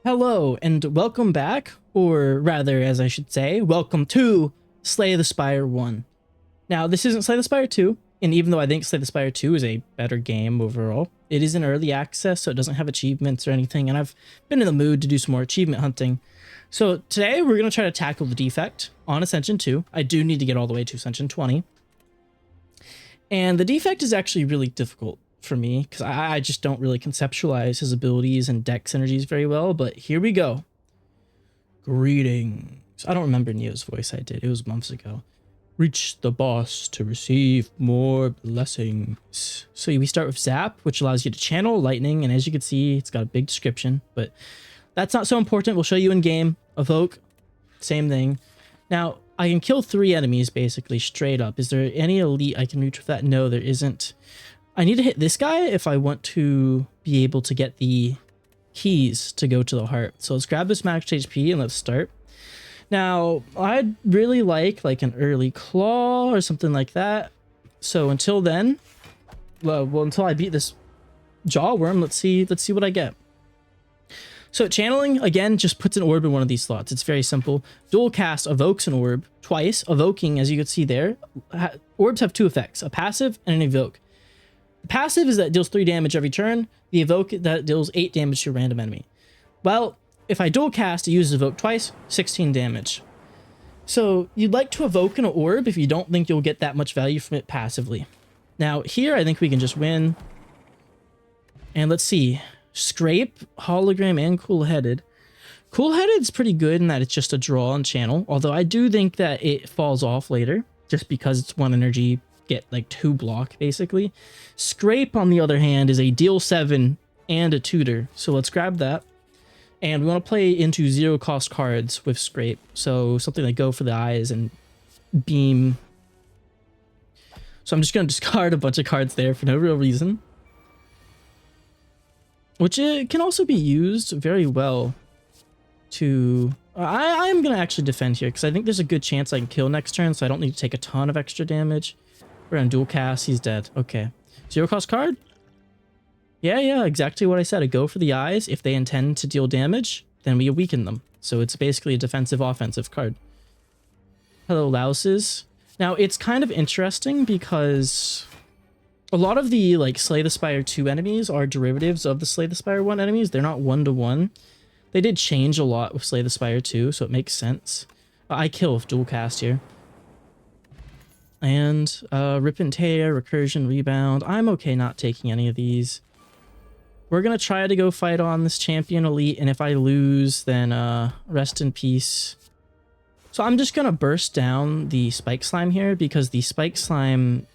Hello and welcome back, or rather, as I should say, welcome to Slay the Spire 1. Now, this isn't Slay the Spire 2, and even though I think Slay the Spire 2 is a better game overall, it is in early access, so it doesn't have achievements or anything, and I've been in the mood to do some more achievement hunting. So today, we're going to try to tackle the Defect on Ascension 2. I do need to get all the way to Ascension 20. And the Defect is actually really difficult for me because I just don't really conceptualize his abilities and deck synergies very well, but here we go. Greetings. I don't remember Neo's voice. I did. It was months ago. Reach the boss to receive more blessings. So we start with Zap, which allows you to channel lightning, and as you can see, it's got a big description, but that's not so important. We'll show you in game. Evoke, same thing. Now, I can kill 3 enemies basically straight up. Is there any elite I can reach with that? No, there isn't. I need to hit this guy if I want to be able to get the keys to go to the heart. So let's grab this max HP and let's start. Now, I'd really like an early claw or something like that. So until then, well, until I beat this jaw worm, let's see what I get. So channeling, again, just puts an orb in one of these slots. It's very simple. Dual cast evokes an orb twice. Evoking, as you can see there, orbs have 2 effects, a passive and an evoke. The passive is that it deals 3 damage every turn. The evoke, that deals 8 damage to a random enemy. Well, if I dual cast, it uses evoke twice, 16 damage. So you'd like to evoke an orb if you don't think you'll get that much value from it passively. Now here, I think we can just win. And let's see. Scrape, hologram, and cool-headed. Cool-headed is pretty good in that it's just a draw and channel, although I do think that it falls off later just because it's 1 energy, get like 2 block basically. Scrape, on the other hand, is a deal 7 and a tutor, so let's grab that. And we want to play into 0 cost cards with Scrape, so something like Go for the Eyes and Beam. So I'm just going to discard a bunch of cards there for no real reason, which it can also be used very well to... I'm going to actually defend here because I think there's a good chance I can kill next turn, so I don't need to take a ton of extra damage. We're on dual cast. He's dead. Okay. 0 cost card? Yeah, exactly what I said. A Go for the Eyes. If they intend to deal damage, then we weaken them. So it's basically a defensive offensive card. Hello, Louses. Now, it's kind of interesting because a lot of the Slay the Spire 2 enemies are derivatives of the Slay the Spire 1 enemies. They're not 1-to-1. They did change a lot with Slay the Spire 2, so it makes sense. I kill with dual cast here. And Rip and Tear, Recursion, Rebound. I'm okay not taking any of these. We're going to try to go fight on this champion elite, and if I lose, then rest in peace. So I'm just going to burst down the Spike Slime here, because the Spike Slime...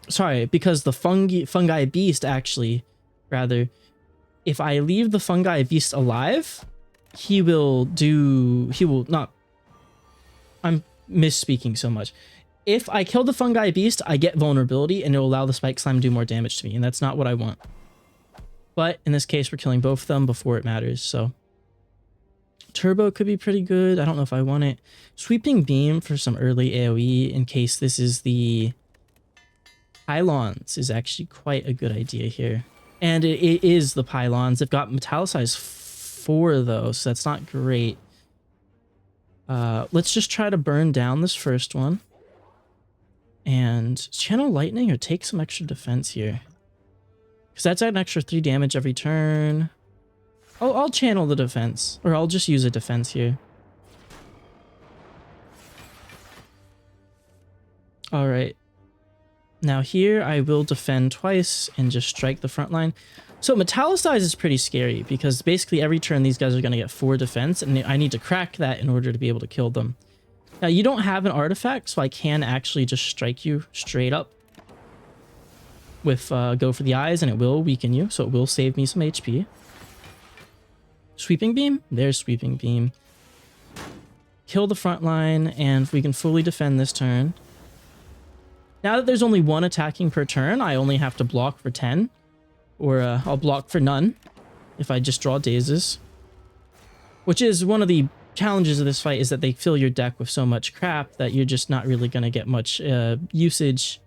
sorry, because the Fungi Beast, actually, rather, if I leave the Fungi Beast alive, he will not... I'm misspeaking so much. If I kill the Fungi Beast, I get vulnerability, and it'll allow the Spike Slime to do more damage to me, and that's not what I want. But in this case, we're killing both of them before it matters, so... Turbo could be pretty good. I don't know if I want it. Sweeping Beam for some early AoE in case this is the... Pylons is actually quite a good idea here. And it is the Pylons. They've got Metallicize 4, though, so that's not great. Let's just try to burn down this first one. And channel lightning or take some extra defense here. Because that's an extra 3 damage every turn. I'll channel the defense. Or I'll just use a defense here. Alright. Now here I will defend twice and just strike the front line. So Metallicize is pretty scary because basically every turn these guys are going to get 4 defense, and I need to crack that in order to be able to kill them. Now you don't have an artifact, so I can actually just strike you straight up with Go for the Eyes, and it will weaken you, so it will save me some HP. Sweeping Beam? There's Sweeping Beam. Kill the front line, and we can fully defend this turn. Now that there's only 1 attacking per turn, I only have to block for 10. Or I'll block for none if I just draw dazes. Which is one of the challenges of this fight, is that they fill your deck with so much crap that you're just not really going to get much usage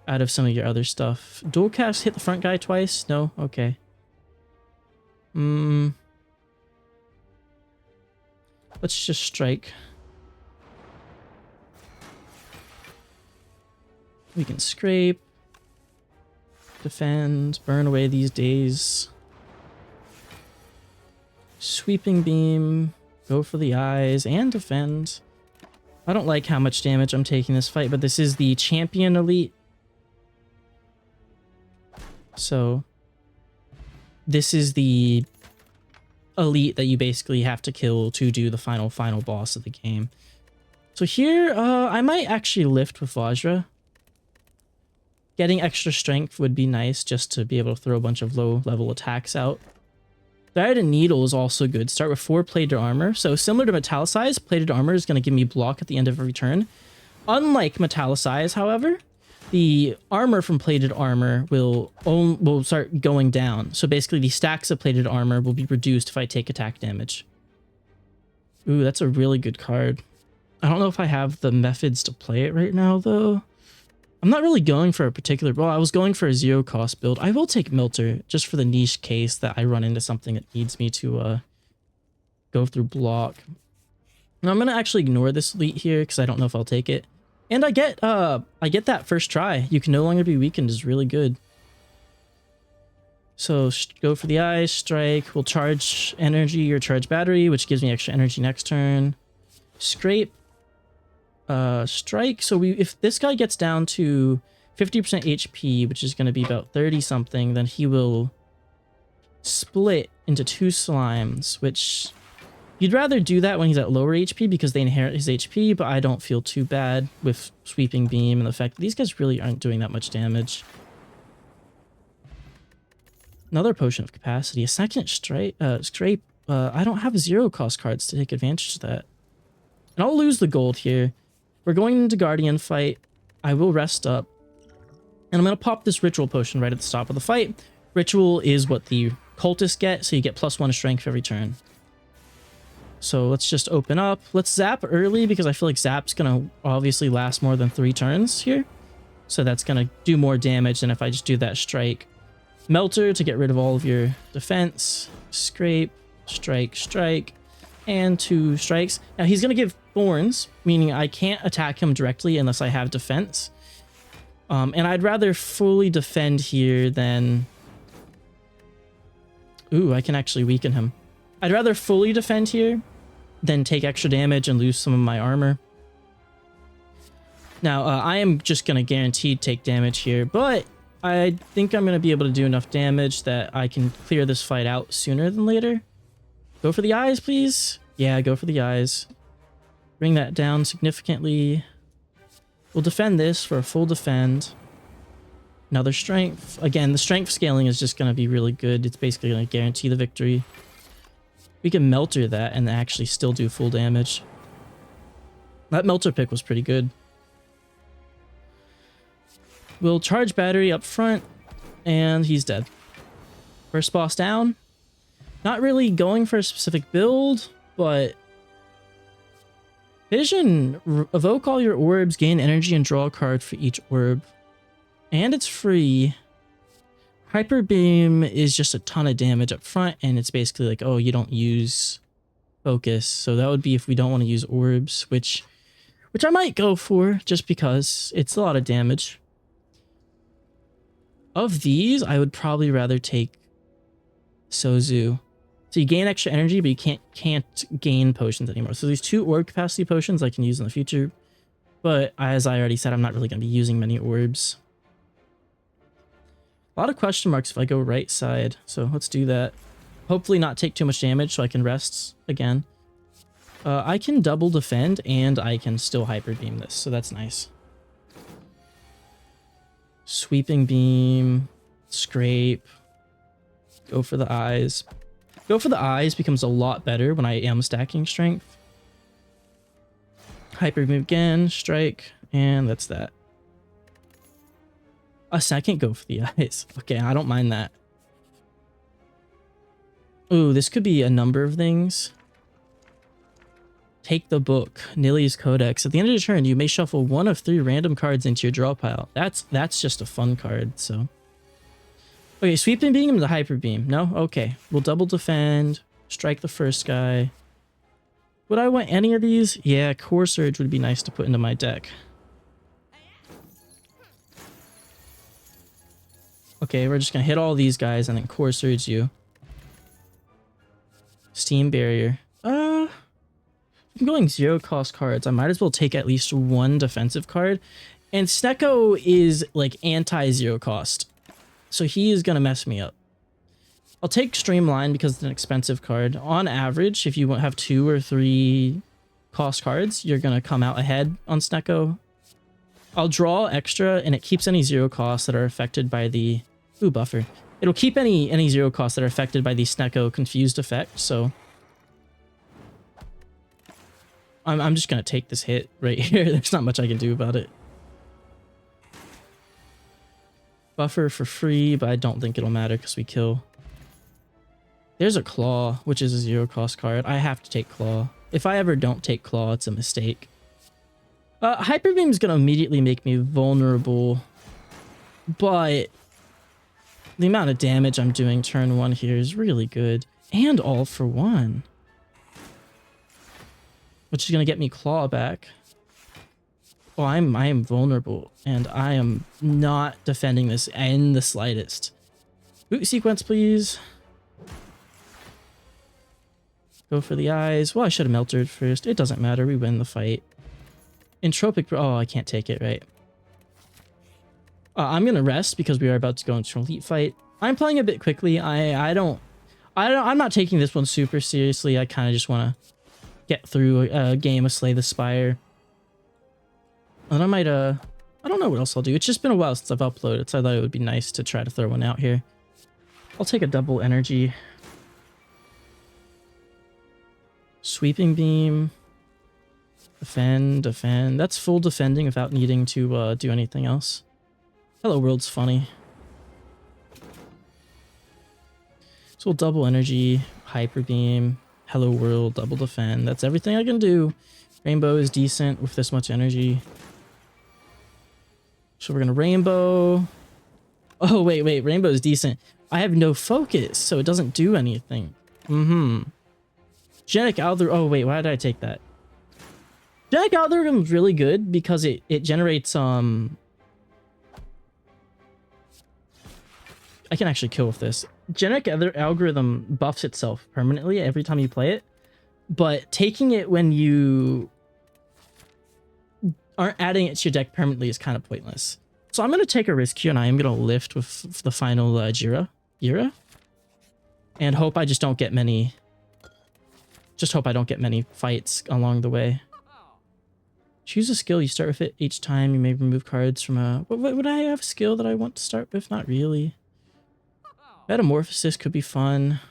out of some of your other stuff. Dual cast hit the front guy twice? No? Okay. Let's just strike. We can scrape, defend, burn away these days. Sweeping beam, go for the eyes, and defend. I don't like how much damage I'm taking this fight, but this is the champion elite. So this is the elite that you basically have to kill to do the final boss of the game. So here, I might actually lift with Vajra. Getting extra strength would be nice just to be able to throw a bunch of low-level attacks out. Diadem Needle is also good. Start with 4 plated armor. So similar to Metallicize, plated armor is going to give me block at the end of every turn. Unlike Metallicize, however, the armor from plated armor will start going down. So basically the stacks of plated armor will be reduced if I take attack damage. Ooh, that's a really good card. I don't know if I have the methods to play it right now, though. I'm not really going for a particular... Well, I was going for a 0-cost build. I will take Melter, just for the niche case that I run into something that needs me to go through block. Now, I'm going to actually ignore this elite here, because I don't know if I'll take it. And I get that first try. You can no longer be weakened is really good. So, go for the eyes, strike. We'll charge energy or charge battery, which gives me extra energy next turn. Scrape. Strike. So if this guy gets down to 50% HP, which is going to be about 30 something, then he will split into 2 slimes, which you'd rather do that when he's at lower HP because they inherit his HP, but I don't feel too bad with sweeping beam and the fact that these guys really aren't doing that much damage. Another potion of capacity, a second scrape. I don't have 0-cost cards to take advantage of that. And I'll lose the gold here. We're going into Guardian fight. I will rest up. And I'm going to pop this Ritual Potion right at the stop of the fight. Ritual is what the cultists get, so you get +1 strength every turn. So let's just open up. Let's zap early because I feel like zap's going to obviously last more than 3 turns here. So that's going to do more damage than if I just do that strike. Melter to get rid of all of your defense. Scrape, strike, strike. And 2 strikes. Now he's going to give thorns, meaning I can't attack him directly unless I have defense. And I'd rather fully defend here than... Ooh, I can actually weaken him. I'd rather fully defend here than take extra damage and lose some of my armor. Now, I am just going to guaranteed take damage here, but I think I'm going to be able to do enough damage that I can clear this fight out sooner than later. Go for the eyes, please. Yeah, go for the eyes. Bring that down significantly. We'll defend this for a full defend. Another strength. Again, the strength scaling is just going to be really good. It's basically going to guarantee the victory. We can Melter that and actually still do full damage. That Melter pick was pretty good. We'll charge battery up front, and he's dead. First boss down. Not really going for a specific build, but Vision, evoke all your orbs, gain energy, and draw a card for each orb. And it's free. Hyper Beam is just a ton of damage up front, and it's basically like, oh, you don't use focus. So that would be if we don't want to use orbs, which I might go for just because it's a lot of damage. Of these, I would probably rather take Sozu. So you gain extra energy, but you can't gain potions anymore. So these 2 orb capacity potions I can use in the future. But as I already said, I'm not really going to be using many orbs. A lot of question marks if I go right side. So let's do that. Hopefully not take too much damage so I can rest again. I can double defend and I can still hyper beam this. So that's nice. Sweeping beam. Scrape. Go for the eyes. Go for the eyes becomes a lot better when I am stacking strength. Hyper beam again, strike, and that's that. A second go for the eyes. Okay, I don't mind that. Ooh, this could be a number of things. Take the book, Nili's Codex. At the end of the turn, you may shuffle 1 of 3 random cards into your draw pile. That's just a fun card, so. Okay, sweeping beam to hyper beam. No? Okay. We'll double defend. Strike the first guy. Would I want any of these? Yeah, core surge would be nice to put into my deck. Okay, we're just gonna hit all these guys and then core surge you. Steam barrier. I'm going 0 cost cards. I might as well take at least one defensive card. And Snecko is like anti-0 cost. So he is gonna mess me up. I'll take Streamline because it's an expensive card. On average, if you have 2 or 3 cost cards, you're gonna come out ahead on Snecko. I'll draw extra and it keeps any 0 costs that are affected by the... Ooh, buffer. It'll keep any 0 costs that are affected by the Snecko confused effect, so... I'm just gonna take this hit right here. There's not much I can do about it. Buffer for free, but I don't think it'll matter because we kill. There's a Claw, which is a 0 cost card. I have to take Claw. If I ever don't take Claw, it's a mistake. Hyper Beam is gonna immediately make me vulnerable, but the amount of damage I'm doing turn 1 here is really good. And all for 1. Which is going to get me Claw back. Oh, I am vulnerable. And I am not defending this in the slightest. Boot sequence, please. Go for the eyes. Well, I should have melted first. It doesn't matter. We win the fight. Entropic... Oh, I can't take it, right. I'm going to rest because we are about to go into an elite fight. I'm playing a bit quickly. I'm not taking this one super seriously. I kind of just want to get through a game of Slay the Spire. And I might, I don't know what else I'll do. It's just been a while since I've uploaded, so I thought it would be nice to try to throw one out here. I'll take a double energy. Sweeping beam. Defend, defend. That's full defending without needing to do anything else. Hello World's funny. So we'll double energy, hyper beam, Hello World, double defend. That's everything I can do. Rainbow is decent with this much energy. So we're gonna rainbow. Oh wait, rainbow is decent. I have no focus, so it doesn't do anything. Genetic algorithm. Oh wait, why did I take that? Genetic algorithm is really good because it generates I can actually kill with this. Genetic algorithm buffs itself permanently every time you play it, but taking it when you aren't adding it to your deck permanently is kind of pointless. So I'm going to take a risk here, and I am going to lift with the final Jira, and hope I just don't get many. Just hope I don't get many fights along the way. Choose a skill. You start with it each time. You may remove cards from a... Would I have a skill that I want to start with? Not really. Metamorphosis could be fun.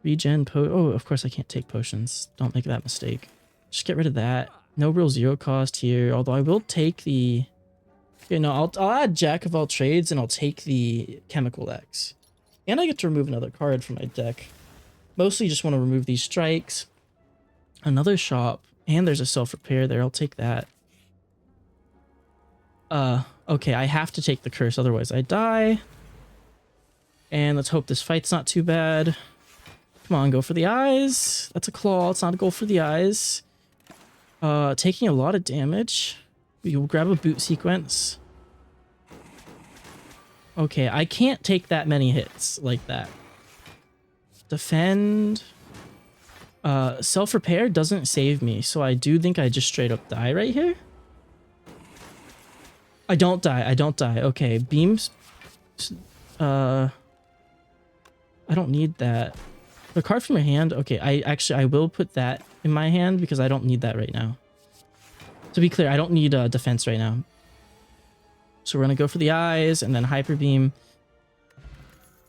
Regen oh, of course I can't take potions. Don't make that mistake. Just get rid of that. No real 0 cost here. Although I will take the... You know, I'll add Jack of all trades and I'll take the Chemical X. And I get to remove another card from my deck. Mostly just want to remove these strikes. Another shop. And there's a self-repair there. I'll take that. Okay, I have to take the curse, otherwise I die. And let's hope this fight's not too bad. Come on, go for the eyes. That's a claw. It's not a goal for the eyes. Taking a lot of damage. We'll grab a boot sequence. Okay, I can't take that many hits like that. Defend. Self-repair doesn't save me, so I do think I just straight up die right here. I don't die. Okay, beams. I don't need that. The card from your hand. Okay, I will put that in my hand because I don't need that right now. To be clear, I don't need defense right now. So we're gonna go for the eyes and then hyper beam.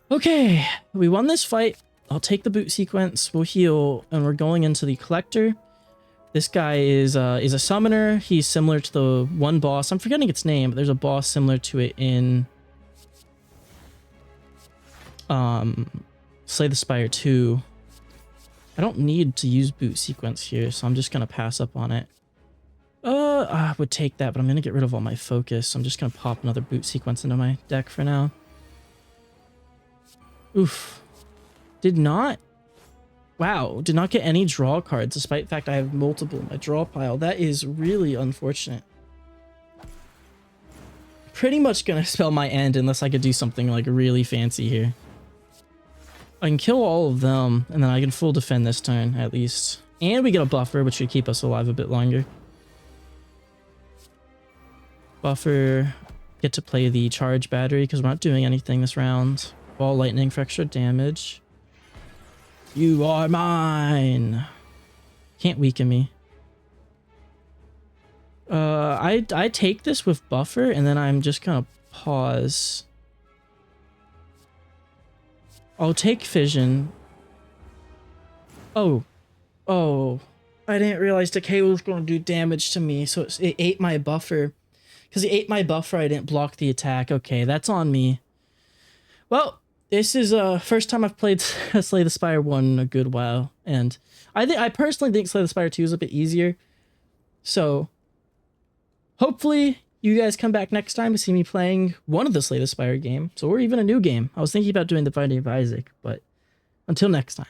Okay, we won this fight. I'll take the boot sequence. We'll heal, and we're going into the collector. This guy is a summoner. He's similar to the one boss. I'm forgetting its name, but there's a boss similar to it in Slay the Spire 2. I don't need to use boot sequence here, so I'm just gonna pass up on it. I would take that, but I'm gonna get rid of all my focus. So I'm just gonna pop another boot sequence into my deck for now. Oof. Did not. Wow. Did not get any draw cards, despite the fact I have multiple in my draw pile. That is really unfortunate. Pretty much gonna spell my end unless I could do something like really fancy here. I can kill all of them, and then I can full defend this turn, at least. And we get a buffer, which should keep us alive a bit longer. Buffer. Get to play the charge battery, because we're not doing anything this round. Ball lightning for extra damage. You are mine! Can't weaken me. I take this with buffer, and then I'm just gonna pause. I'll take fission. Oh. Oh. I didn't realize Decay was going to do damage to me, so it ate my buffer. Because it ate my buffer, I didn't block the attack. Okay, that's on me. Well, this is first time I've played Slay the Spire 1 in a good while. And I personally think Slay the Spire 2 is a bit easier. So, hopefully you guys come back next time to see me playing one of the Slay the Spire games, or even a new game. I was thinking about doing the Binding of Isaac, but until next time.